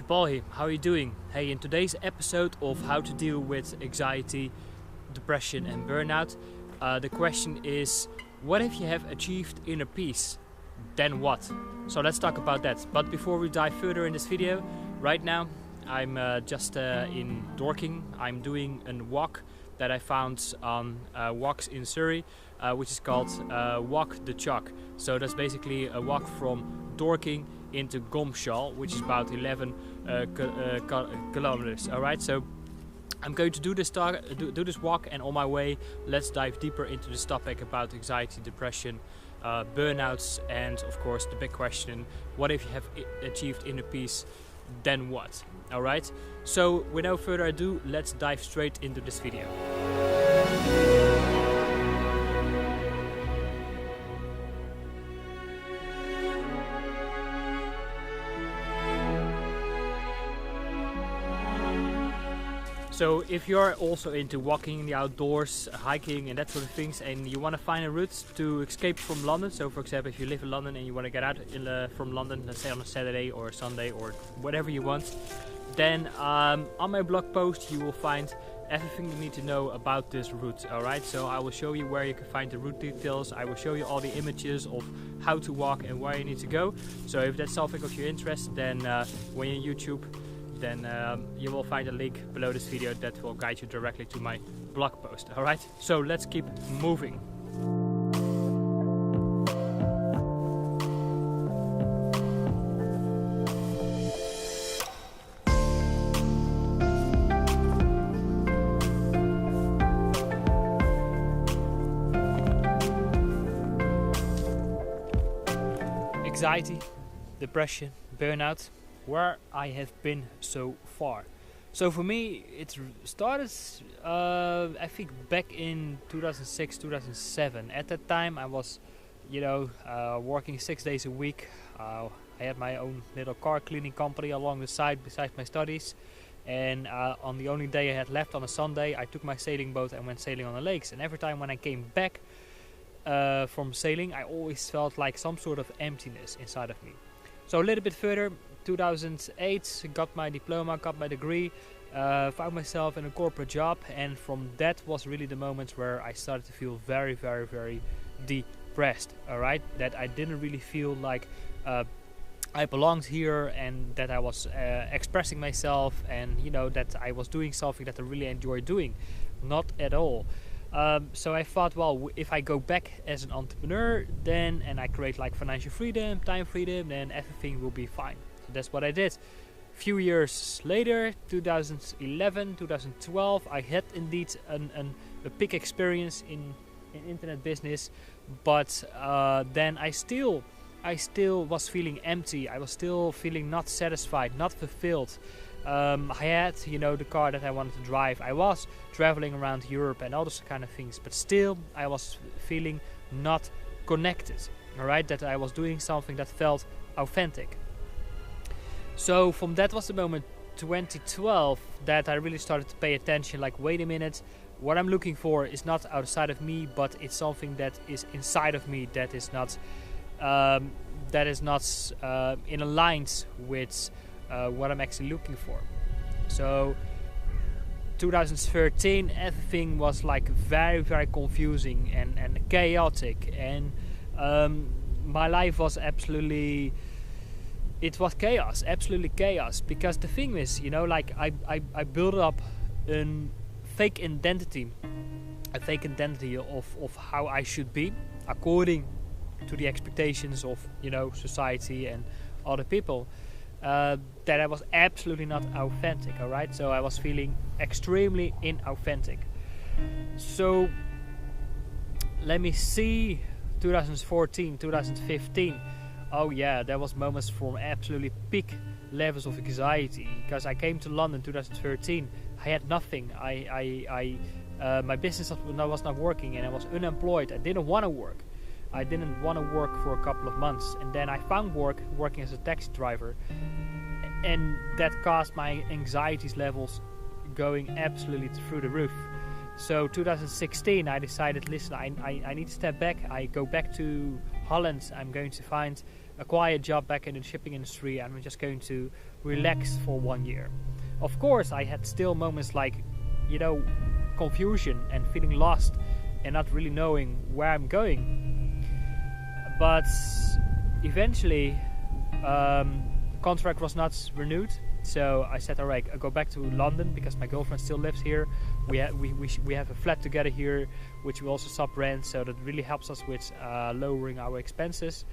Paul here. How are you doing? Hey, in today's episode of how to deal with anxiety, depression and burnout, the question is, what if you have achieved inner peace? Then what? So let's talk about that. But before we dive further in this video, right now I'm just in Dorking. I'm doing a walk that I found on WalksinSurrey, which is called Walk the Chalk. So that's basically a walk from Dorking into Gomshall, which is about 11 kilometers. Alright, so I'm going to do this walk, and on my way let's dive deeper into this topic about anxiety, depression, burnouts, and of course the big question, what if you have achieved inner peace, then what? Alright, so with no further ado, let's dive straight into this video. So if you're also into walking in the outdoors, hiking and that sort of things, and you want to find a route to escape from London, so for example if you live in London and you want to get out from London, let's say on a Saturday or a Sunday or whatever you want, then on my blog post you will find everything you need to know about this route. Alright, so I will show you where you can find the route details, I will show you all the images of how to walk and where you need to go. So if that's something of your interest, then when you're on YouTube, then you will find a link below this video that will guide you directly to my blog post. Alright, so let's keep moving. Anxiety, depression, burnout, where I have been so far. So for me it started I think back in 2006, 2007. At that time I was working 6 days a week. I had my own little car cleaning company along the side besides my studies, and on the only day I had left on a Sunday I took my sailing boat and went sailing on the lakes, and every time when I came back from sailing I always felt like some sort of emptiness inside of me. So a little bit further, 2008, got my diploma, got my degree, found myself in a corporate job, and from that was really the moment where I started to feel very, very, very depressed. Alright, that I didn't really feel like I belonged here, and that I was expressing myself, and that I was doing something that I really enjoy doing. Not at all. So I thought, well, if I go back as an entrepreneur then, and I create like financial freedom, time freedom, then everything will be fine. So that's what I did. Few years later, 2011, 2012, I had indeed a big experience in internet business, but then I still was feeling empty. I was still feeling not satisfied, not fulfilled. I had, the car that I wanted to drive. I was traveling around Europe and all those kind of things, but still I was feeling not connected. Alright, that I was doing something that felt authentic. So from that was the moment, 2012, that I really started to pay attention, like, wait a minute, what I'm looking for is not outside of me, but it's something that is inside of me, that is not in alliance with what I'm actually looking for. So 2013, everything was like very, very confusing and chaotic, and my life was absolutely chaos, absolutely chaos, because the thing is, I built up a fake identity of how I should be according to the expectations of society and other people. That I was absolutely not authentic. Alright, so I was feeling extremely inauthentic. So let me see, 2014, 2015, oh yeah, there was moments from absolutely peak levels of anxiety, because I came to London 2013, I had nothing, my business was not working, and I was unemployed. I didn't want to work. I didn't want to work for a couple of months, and then I found work working as a taxi driver, and that caused my anxiety levels going absolutely through the roof. So 2016 I decided, listen, I need to step back. I go back to Holland. I'm going to find a quiet job back in the shipping industry, and I'm just going to relax for 1 year. Of course, I had still moments like, you know, confusion and feeling lost and not really knowing where I'm going. But eventually, the contract was not renewed. So I said, all right, I'll go back to London because my girlfriend still lives here. We have a flat together here, which we also sub-rent, so that really helps us with lowering our expenses.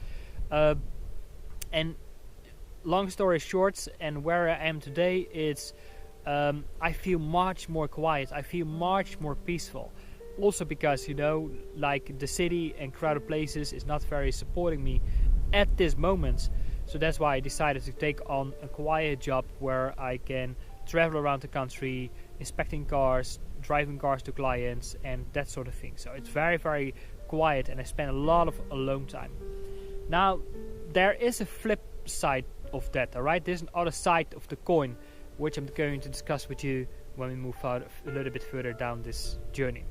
And long story short, and where I am today, it's I feel much more quiet. I feel much more peaceful. Also because, you know, like the city and crowded places is not very supporting me at this moment. So that's why I decided to take on a quiet job where I can travel around the country, inspecting cars, driving cars to clients, and that sort of thing. So it's very, very quiet, and I spend a lot of alone time. Now, there is a flip side of that, alright? There's another side of the coin, which I'm going to discuss with you when we move a little bit further down this journey.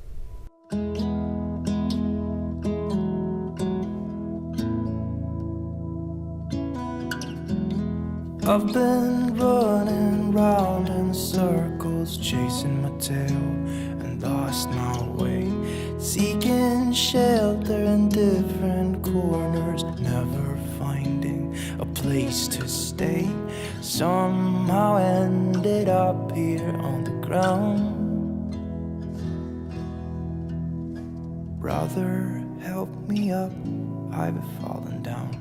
I've been running round in circles, chasing my tail and lost my way, seeking shelter in different corners, never finding a place to stay. Somehow ended up here on the ground. Brother, help me up, I've fallen down.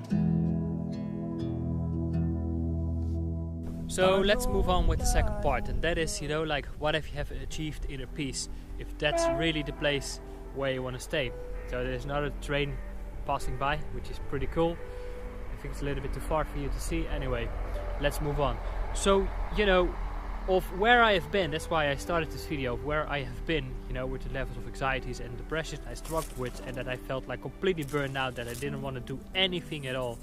So let's move on with the second part, and that is, you know, like what if you have achieved inner peace, if that's really the place where you want to stay. So there's another train passing by, which is pretty cool. I think it's a little bit too far for you to see. Anyway, let's move on. So, you know, of where I have been, that's why I started this video, of where I have been, you know, with the levels of anxieties and depression I struggled with, and that I felt like completely burned out, that I didn't want to do anything at all.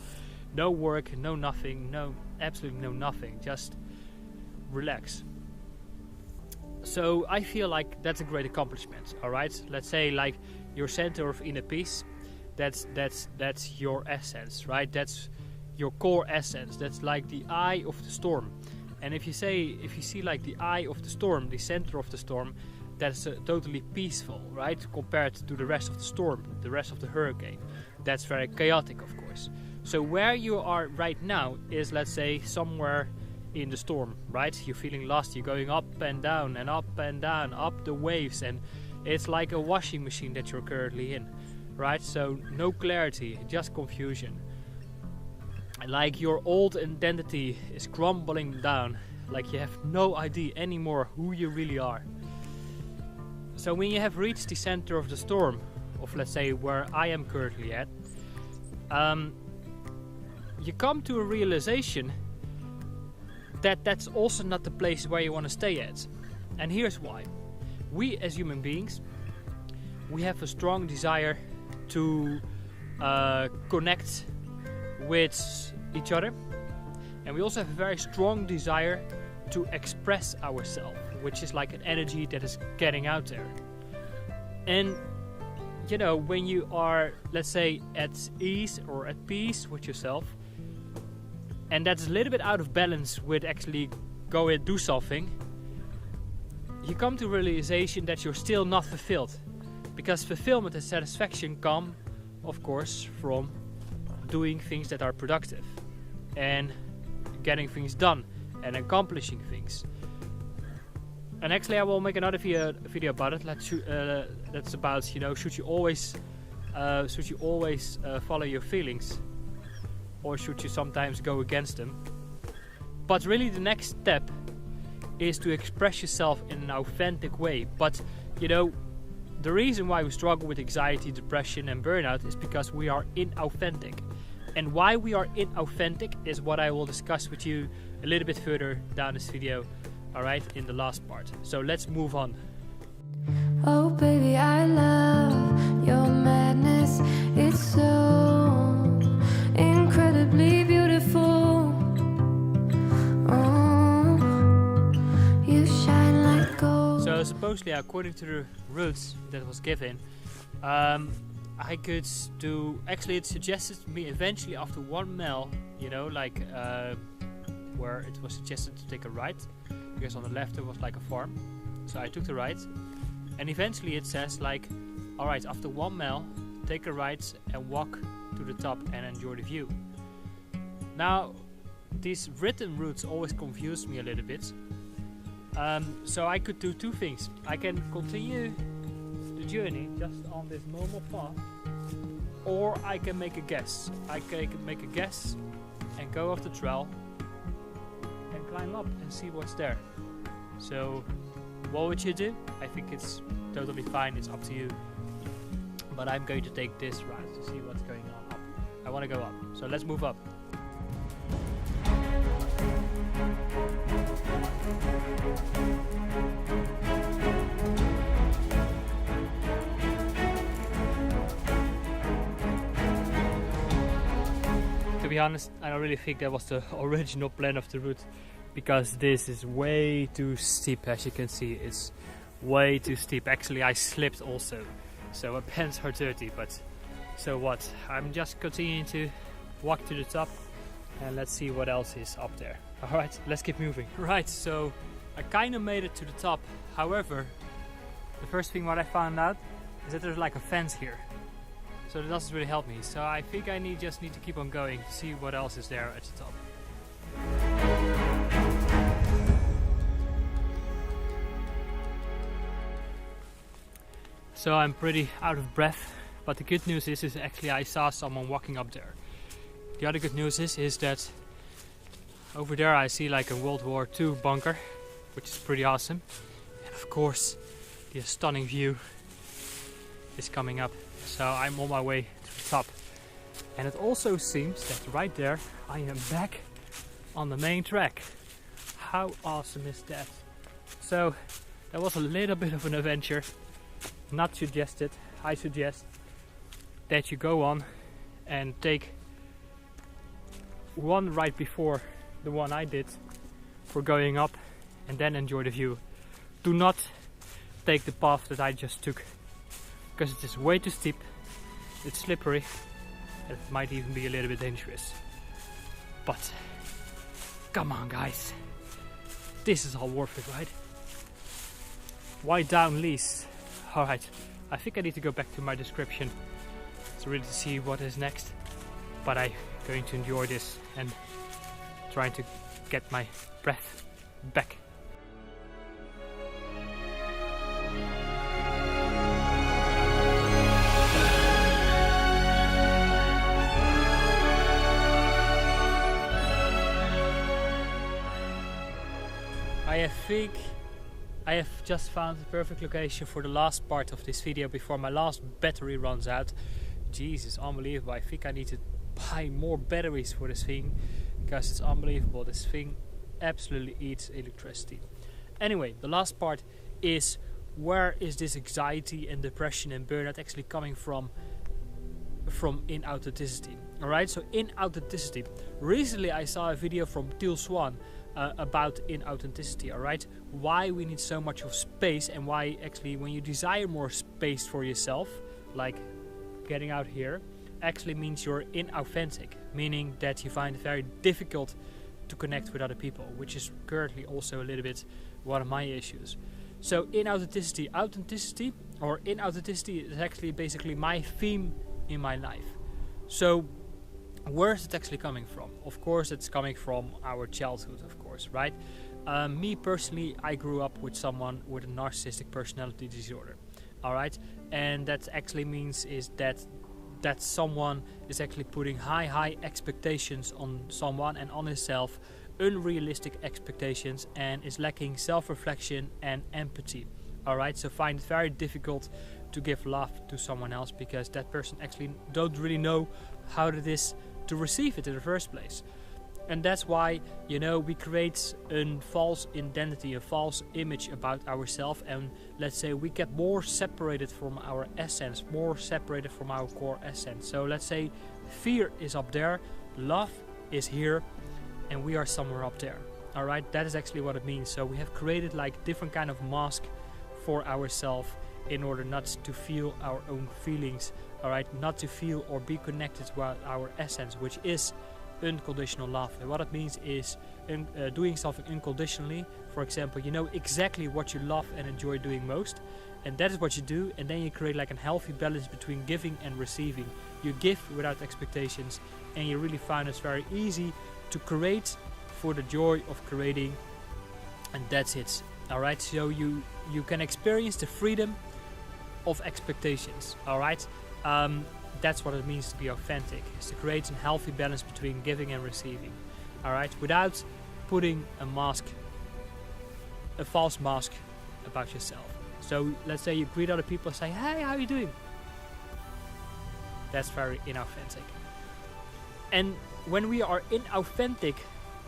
No work, no nothing, no, absolutely no nothing, just relax. So I feel like that's a great accomplishment, alright? Let's say like your center of inner peace, that's your essence, right? That's your core essence, that's like the eye of the storm. And if you see like the eye of the storm, the center of the storm, that's totally peaceful, right? Compared to the rest of the storm, the rest of the hurricane. That's very chaotic, of course. So where you are right now is, let's say, somewhere in the storm, right? You're feeling lost, you're going up and down and up and down, up the waves, and it's like a washing machine that you're currently in, right? So no clarity, just confusion. Like your old identity is crumbling down, like you have no idea anymore who you really are. So when you have reached the center of the storm, of let's say where I am currently at, you come to a realization that that's also not the place where you want to stay at. And here's why. We as human beings, we have a strong desire to connect with each other, and we also have a very strong desire to express ourselves, which is like an energy that is getting out there. And you know, when you are, let's say, at ease or at peace with yourself, and that's a little bit out of balance with actually go and do something, you come to realization that you're still not fulfilled, because fulfillment and satisfaction come, of course, from doing things that are productive and getting things done and accomplishing things. And actually, I will make another video about it. That's about, you know, should you always follow your feelings, or should you sometimes go against them? But really, the next step is to express yourself in an authentic way. But you know, the reason why we struggle with anxiety, depression, and burnout is because we are inauthentic. And why we are inauthentic is what I will discuss with you a little bit further down this video. Alright, in the last part. So let's move on. Oh baby, I love your madness. It's so incredibly beautiful. Oh, you shine like gold. So supposedly, according to the rules that was given, I could do, actually it suggested to me eventually after 1 mile, you know, like where it was suggested to take a right, because on the left there was like a farm. So I took the right, and eventually it says like, alright, after 1 mile, take a right and walk to the top and enjoy the view. Now, these written routes always confuse me a little bit. So I could do two things. I can continue the journey just on this normal path, or I can make a guess. I can make a guess and go off the trail and climb up and see what's there. So what would you do? I think it's totally fine, it's up to you. But I'm going to take this route to see what's going on up. I want to go up, so let's move up. To be honest, I don't really think that was the original plan of the route, because this is way too steep. As you can see, it's way too steep. Actually, I slipped also, so my pants are dirty, but so what? I'm just continuing to walk to the top, and let's see what else is up there. Alright, let's keep moving. Right, so I kind of made it to the top. However, the first thing what I found out is that there's like a fence here. So that doesn't really help me. So I think I just need to keep on going to see what else is there at the top. So I'm pretty out of breath, but the good news is actually I saw someone walking up there. The other good news is that over there I see like a World War II bunker, which is pretty awesome. And of course, the stunning view is coming up. So I'm on my way to the top. And it also seems that right there I am back on the main track. How awesome is that? So that was a little bit of an adventure. Not suggested. I suggest that you go on and take one right before the one I did for going up, and then enjoy the view. Do not take the path that I just took, because it is way too steep, it's slippery, and it might even be a little bit dangerous. But come on guys, this is all worth it, right? Why down least? Alright, I think I need to go back to my description to really see what is next, but I'm going to enjoy this and trying to get my breath back. I think I have just found the perfect location for the last part of this video before my last battery runs out. Jesus, unbelievable. I think I need to buy more batteries for this thing, because it's unbelievable. This thing absolutely eats electricity. Anyway, the last part is, where is this anxiety and depression and burnout actually coming from inauthenticity? Alright, so inauthenticity. Recently I saw a video from Teal Swan about inauthenticity, alright? Why we need so much of space, and why actually when you desire more space for yourself, like getting out here, actually means you're inauthentic, meaning that you find it very difficult to connect with other people, which is currently also a little bit one of my issues. So inauthenticity, inauthenticity is actually basically my theme in my life. So where is it actually coming from? Of course it's coming from our childhood, of course, right? Me personally, I grew up with someone with a narcissistic personality disorder, alright? And that actually means is that someone is actually putting high expectations on someone and on himself, unrealistic expectations, and is lacking self-reflection and empathy. Alright, so find it very difficult to give love to someone else, because that person actually don't really know how it is to receive it in the first place. And that's why, you know, we create a false identity, a false image about ourselves, and let's say we get more separated from our essence, more separated from our core essence. So let's say fear is up there, love is here, and we are somewhere up there. Alright, that is actually what it means. So we have created like different kind of mask for ourselves in order not to feel our own feelings alright, not to feel or be connected with our essence, which is unconditional love. And what it means is doing something unconditionally. For example, you know exactly what you love and enjoy doing most, and that is what you do, and then you create like a healthy balance between giving and receiving. You give without expectations, and you really find it's very easy to create for the joy of creating, and that's it. Alright, so you can experience the freedom of expectations. Alright, that's what it means to be authentic, is to create a healthy balance between giving and receiving. Alright, without putting a false mask about yourself. So let's say you greet other people and say, hey, how are you doing? That's very inauthentic. And when we are inauthentic,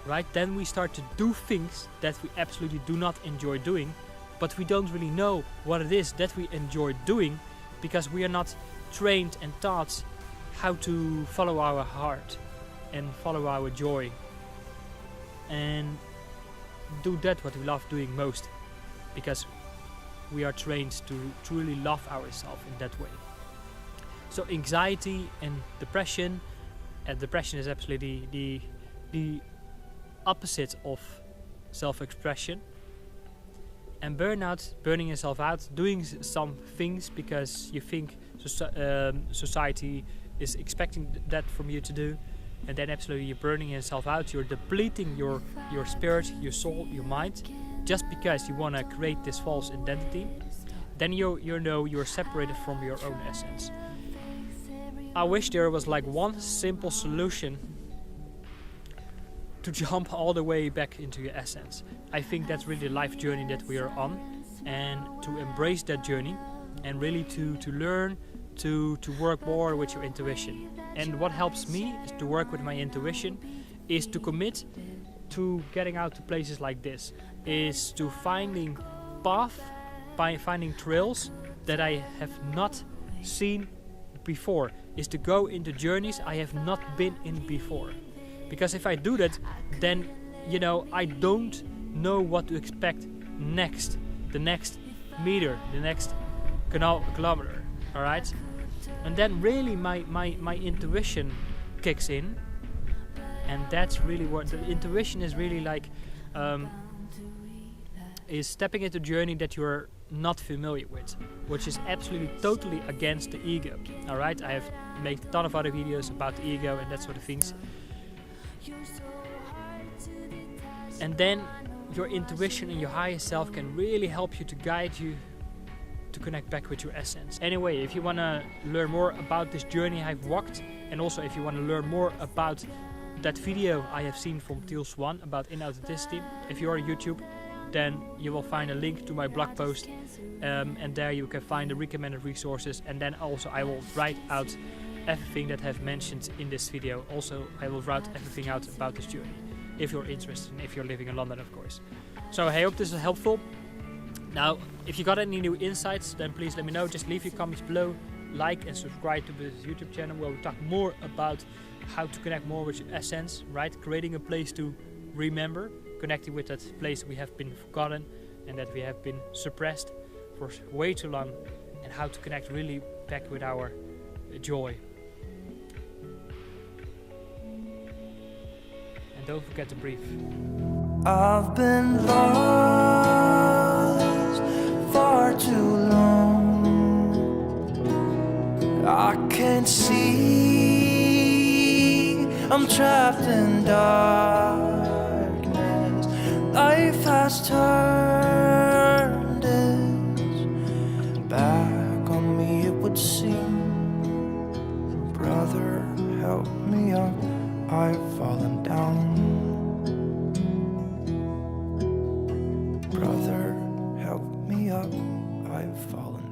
right, then we start to do things that we absolutely do not enjoy doing, but we don't really know what it is that we enjoy doing, because we are not trained and taught how to follow our heart and follow our joy and do that what we love doing most, because we are trained to truly love ourselves in that way. So anxiety and depression is absolutely the opposite of self-expression. And burnout, burning yourself out, doing some things because you think society is expecting that from you to do, and then absolutely you're burning yourself out. You're depleting your spirit, your soul, your mind, just because you want to create this false identity. Then you're separated from your own essence. I wish there was like one simple solution to jump all the way back into your essence. I think that's really the life journey that we are on, and to embrace that journey and really to learn to work more with your intuition. And what helps me is to work with my intuition, is to commit to getting out to places like this, is to finding finding trails that I have not seen before, is to go into journeys I have not been in before. Because if I do that, then I don't know what to expect next, the next meter, the next kilometer. Alright? And then really my intuition kicks in, and that's really what the intuition is really like, is stepping into a journey that you're not familiar with, which is absolutely totally against the ego. Alright? I have made a ton of other videos about the ego and that sort of things. And then your intuition and your higher self can really help you to guide you to connect back with your essence. Anyway, if you want to learn more about this journey I've walked, and also if you want to learn more about that video I have seen from Teals 1 about inauthenticity, if you're on YouTube, then you will find a link to my blog post, and there you can find the recommended resources, and then also I will write out everything that I've mentioned in this video. Also, I will write everything out about this journey, if you're interested, and if you're living in London, of course. So I hope this is helpful. Now, if you got any new insights, then please let me know. Just leave your comments below, like and subscribe to this YouTube channel, where we talk more about how to connect more with your essence, right? Creating a place to remember, connecting with that place we have been forgotten and that we have been suppressed for way too long, and how to connect really back with our joy. And don't forget to breathe. I've been lost far too long. I can't see, I'm trapped in darkness. Life has turned its back on me, it would seem. Brother, help me up, I've fallen down. Brother, help me up, I've fallen